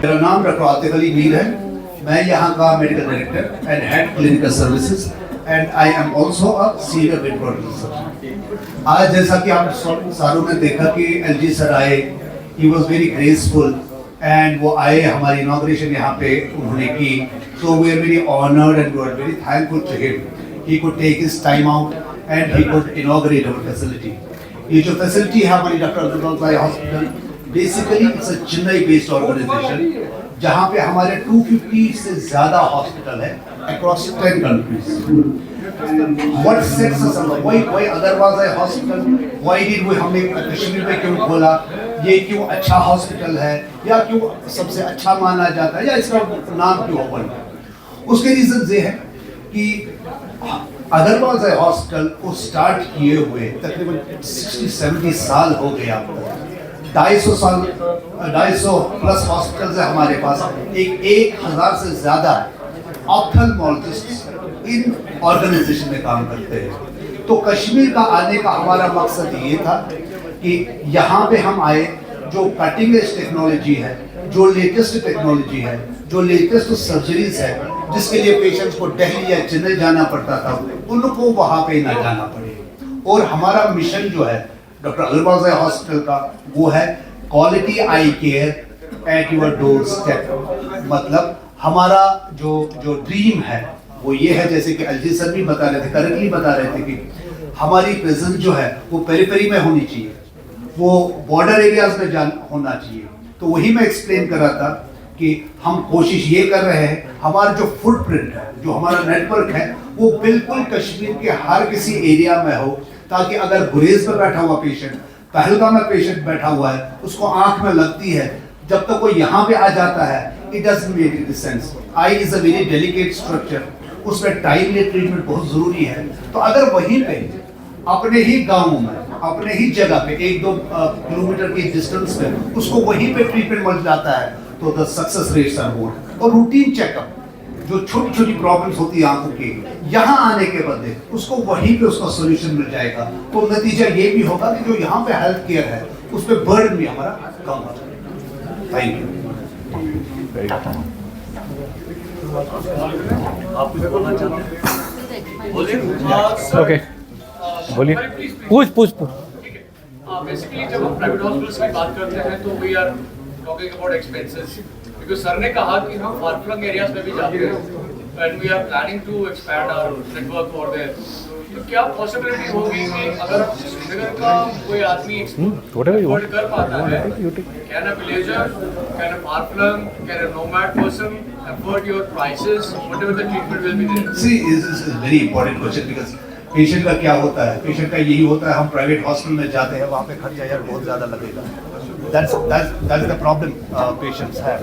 मेरा नाम डॉक्टर आतिफ अली मीर है। मैं यहाँ का medical director and head clinical services and I am also a senior medical. आज जैसा कि आप सारों ने देखा कि एलजी सर आए, he was very graceful and वो आए, हमारी इनॉग्रेशन यहाँ पे उन्होंने की, so we are very honored and we are very thankful to him. He could take his time out and he could inaugurate our facility. ये जो facility है हमारी doctor Abdul Kalam eye hospital, basically it's a Chennai based organisation जहाँ पे हमारे 250 से ज़्यादा hospital है across 10 countries. What sets us apart? Why Agarwal eye hospital? Why did we हमने कश्मीर में क्यों खोला? ये क्यों अच्छा हॉस्पिटल है या क्यों सबसे अच्छा माना जाता है या इसका नाम क्यों बना? उसके रीजन ये है कि अग्रवाल ज़ाई हॉस्पिटल को स्टार्ट किए हुए तकरीबन 60-70 साल हो गए आपको। 250 प्लस हॉस्पिटल्स है हमारे पास। 1000 से ज़्यादा ऑप्थेल्मोलॉजिस्ट इन ऑर्गेनाइजेशन में काम करते हैं। तो कश्मीर का आने का हमारा मकसद ये था कि यहाँ पे हम आए, जो कटिंग एज टेक्नोलॉजी है, जो लेटेस्ट टेक्नोलॉजी है, जो लेटेस्ट सर्जरीज है, जिसके लिए पेशेंट्स को दिल्ली या चेन्नई जाना पड़ता था, उनको वहाँ पे ना जाना पड़े। और हमारा मिशन जो है डॉक्टर अग्रवाल ज़ाई हॉस्पिटल का, वो है quality I care at your door step. मतलब हमारा जो ड्रीम है वो ये है, जैसे कि एलजी सर भी बता रहे थे, करेक्टली बता रहे थे कि हमारी प्रेजेंस जो है वो पेरिफेरी में होनी चाहिए, वो बॉर्डर एरियाज में होना चाहिए। तो वही मैं एक्सप्लेन कर रहा था कि हम कोशिश ये कर रहे हैं, हमारा जो फुटप्रिंट है, जो हमारा नेटवर्क है, वो बिल्कुल कश्मीर के हर किसी एरिया में हो, ताकि अगर गुरेज में बैठा हुआ पेशेंट, पहलगाम में पेशेंट बैठा हुआ है, उसको आंख में लगती है, जब तक वो यहाँ पे आ जाता है, it doesn't make any sense. I is a very delicate structure, उसमें टाइमली ट्रीटमेंट बहुत जरूरी है। तो अगर वहीं पे अपने ही गाँव में, अपने ही जगह पे 1-2 किलोमीटर की डिस्टेंस पे उसको वहीं पे ट्रीटमेंट मिल जाता है, तो the success rates are more. और रूटीन चेकअप, जो छोटी छोटी प्रॉब्लम्स होती है आंखों की, यहाँ आने के बदले उसको वहीं पे उसका सोल्यूशन मिल जाएगा। तो नतीजा ये भी होगा कि जो यहाँ पे हेल्थ केयर है उस पर बर्डन भी हमारा कम हो जाएगा। Thank you. आप कुछ बोलना चाहते हैं? ओके, बोलिए। पूछ बेसिकली जब हम प्राइवेट हॉस्पिटल्स की बात करते हैं तो we are talking about expenses, because sir ने कहा कि हम फार फ्लंग एरियाज में भी जाते हैं and we are planning to expand our network over there. तो क्या पॉसिबिलिटी होगी कि अगर श्रीनगर का कोई आदमी एक्सपोर्ट कर पाता है, can a villager, can a far flung, can a nomad person afford your prices, whatever the treatment will be there? See this is a very important question, because patient का क्या होता है, पेशेंट का यही होता है, हम प्राइवेट हॉस्पिटल में जाते हैं, वहाँ पे खर्चा यार बहुत ज़्यादा लगेगा। That's the problem patients have.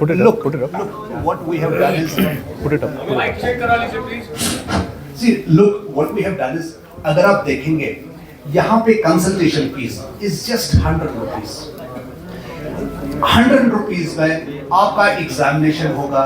Put it Look, up. what we have done is, Put it up. Mike check करा लीजिए please. see, look, what we have done is, अगर आप देखेंगे यहाँ पे consultation fees is just 100 rupees। 100 rupees में आपका examination होगा,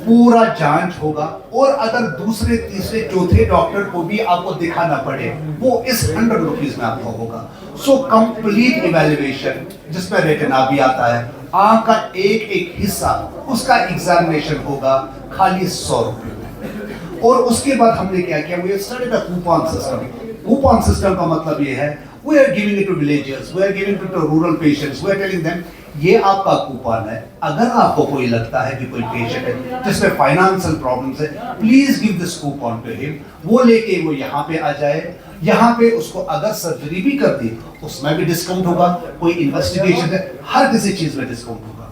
पूरा जांच होगा, और अगर दूसरे तीसरे चौथे डॉक्टर को भी आपको दिखाना पड़े, वो इस 100 रुपीज में आपको होगा। सो कंप्लीट इवैल्यूएशन, जिसमें रेटिना भी आता है, आंख का एक हिस्सा, उसका एग्जामिनेशन होगा खाली 100 रुपये में। और उसके बाद हमने क्या किया, we started a coupon system. Coupon system का मतलब ये है, we are giving it to villagers, we are giving it to rural patients, we are telling them ये आपका कूपन है, अगर आपको कोई लगता है कि कोई पेशेंट है जिसमें फाइनेंशियल प्रॉब्लम्स है, please give this coupon to him. वो लेके वो यहाँ पे आ जाए, यहाँ पे उसको अगर सर्जरी भी कर दी उसमें भी डिस्काउंट होगा, कोई इन्वेस्टिगेशन है, हर किसी चीज में डिस्काउंट होगा।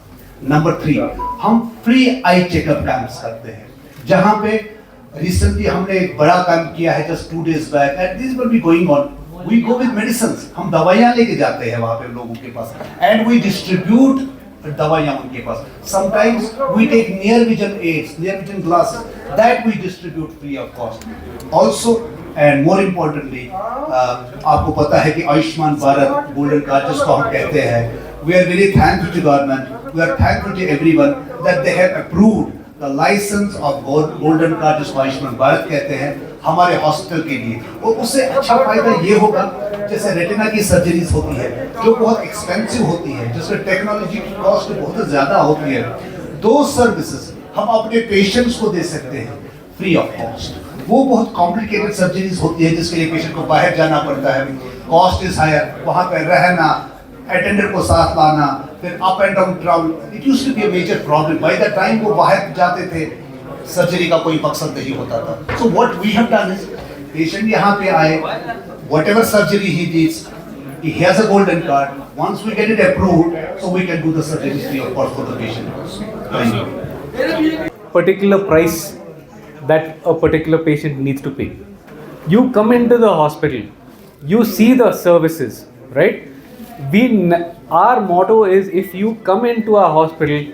नंबर 3, हम फ्री आई चेकअप कैंप्स करते हैं, जहाँ पे रिसेंटली हमने एक बड़ा कैंप किया है just 2 days back, and this will be going on. We go with medicines, हम दवाइयाँ लेके जाते हैं वहाँ पे लोगों के पास, and we distribute दवाइयाँ उनके पास। Sometimes we take near vision aids, near vision glasses, that we distribute free of cost. Also, and more importantly, आपको पता है कि आयुष्मान भारत गोल्डन कार्ड जिसको हम कहते हैं, we are very thankful to government, we are thankful to everyone that they have approved the license of golden card, जिसको आयुष्मान भारत कहते हैं, हमारे हॉस्पिटल के लिए, और उससे अच्छा फायदा ये होगा जैसे रेटिना की सर्जरीज होती है जो बहुत एक्सपेंसिव होती है, जिसमें टेक्नोलॉजी की कॉस्ट बहुत ज़्यादा होती है, दो सर्विसेज हम अपने पेशेंट्स को दे सकते हैं फ्री ऑफ कॉस्ट। वो बहुत कॉम्प्लिकेटेड सर्जरीज होती है जिसके लिए पेशेंट को बाहर जाना पड़ता है, कॉस्ट इज हायर, वहाँ पर रहना, अटेंडर को साथ लाना, फिर up and down travel, it used to be a major problem. By the time वो बाहर जाते थे सर्जरी का कोई मकसद नहीं होता था। So what we have done is patient यहाँ पे आए, whatever surgery he needs, he has a golden card. Once we get it approved, so we can do the surgery free of cost for the patient. Particular price that a particular patient needs to pay. You come into the hospital, you see the services, right? Our motto is, if you come into our hospital,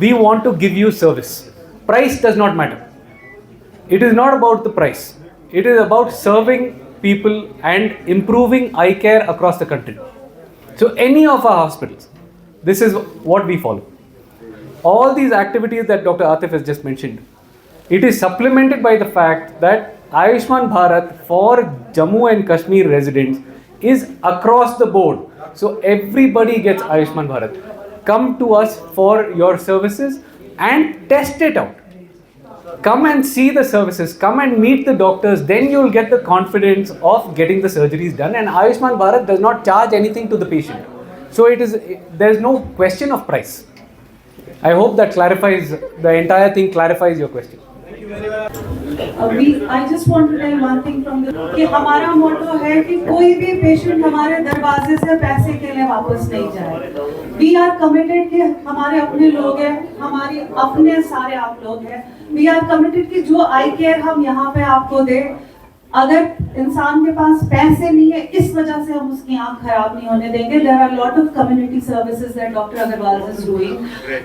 we want to give you service. Price does not matter. It is not about the price. It is about serving people and improving eye care across the country. So any of our hospitals, this is what we follow. All these activities that Dr. Atif has just mentioned, it is supplemented by the fact that Ayushman Bharat for Jammu and Kashmir residents is across the board. So everybody gets Ayushman Bharat. Come to us for your services and test it out. Come and see the services, come and meet the doctors, then you'll get the confidence of getting the surgeries done. And Ayushman Bharat does not charge anything to the patient. So there's no question of price. I hope that clarifies, the entire thing clarifies your question. I just want to tell one thing from the कि हमारा मोटो है कि कोई भी patient हमारे दरवाजे से पैसे के लिए वापस नहीं जाए। We are committed कि हमारे अपने लोग हैं, हमारे अपने सारे आप लोग हैं। We are committed कि जो आई केयर हम यहाँ पे आपको दें, अगर इंसान के पास पैसे नहीं है इस वजह से हम उसकी आंख खराब नहीं होने देंगे। There are lot of community services that Dr. Agarwal is doing.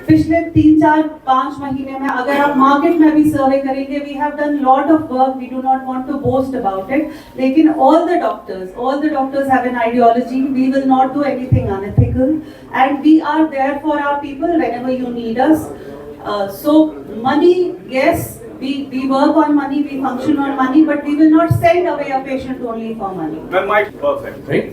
पिछले 3-4-5 महीने में अगर आप मार्केट में भी सर्वे करेंगे, we have done lot of work. We do not want to boast about it. लेकिन all the doctors have an ideology. We will not do anything unethical, and we are there for our people whenever you need us. So money, yes. We work on money, we function on money, but we will not send away a patient only for money. Perfect. Right?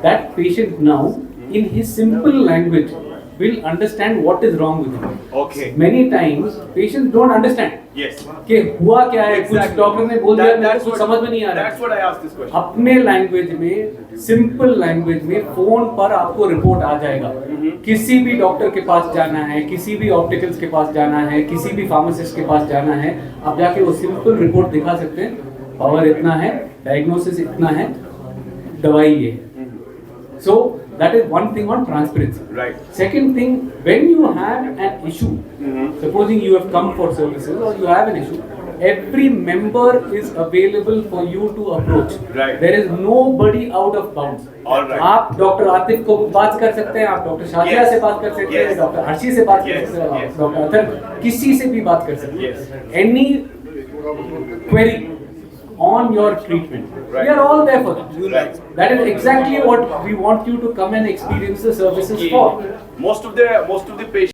That patient now, in his simple language, will understand what is wrong with him. Okay. Many times, patients don't understand. Yes. कि हुआ क्या है, कुछ doctor ने बोल दिया, मेरे That's को what- समझ में नहीं आ रहा। That's what I asked this question. अपने लैंग्वेज में, सिंपल लैंग्वेज में, फोन पर आपको रिपोर्ट आ जाएगा। किसी भी डॉक्टर के पास जाना है, किसी भी ऑप्टिकल्स के पास जाना है, किसी भी फार्मासिस्ट के पास जाना है, आप जाके वो सिंपल रिपोर्ट दिखा सकते हैं। पावर इतना है, डायग्नोसिस इतना है, दवाई ये है। So that is one thing on transparency. Right. Second thing, when you have an issue, supposing you have come for services or you have an issue, every member is available for you to approach. Right. There is nobody out of bounds. All right. आप doctor Atif को बात कर सकते हैं, आप doctor Shadiya Yes. से बात कर सकते हैं, Yes. डॉक्टर हर्षी से बात कर Yes. सकते हैं, Yes. डॉक्टर अथर, किसी से भी बात कर सकते Yes. हैं। Any query on your treatment, we Right. are all there for that. Right. That is exactly what we want you to come and experience the services for. Most of the patients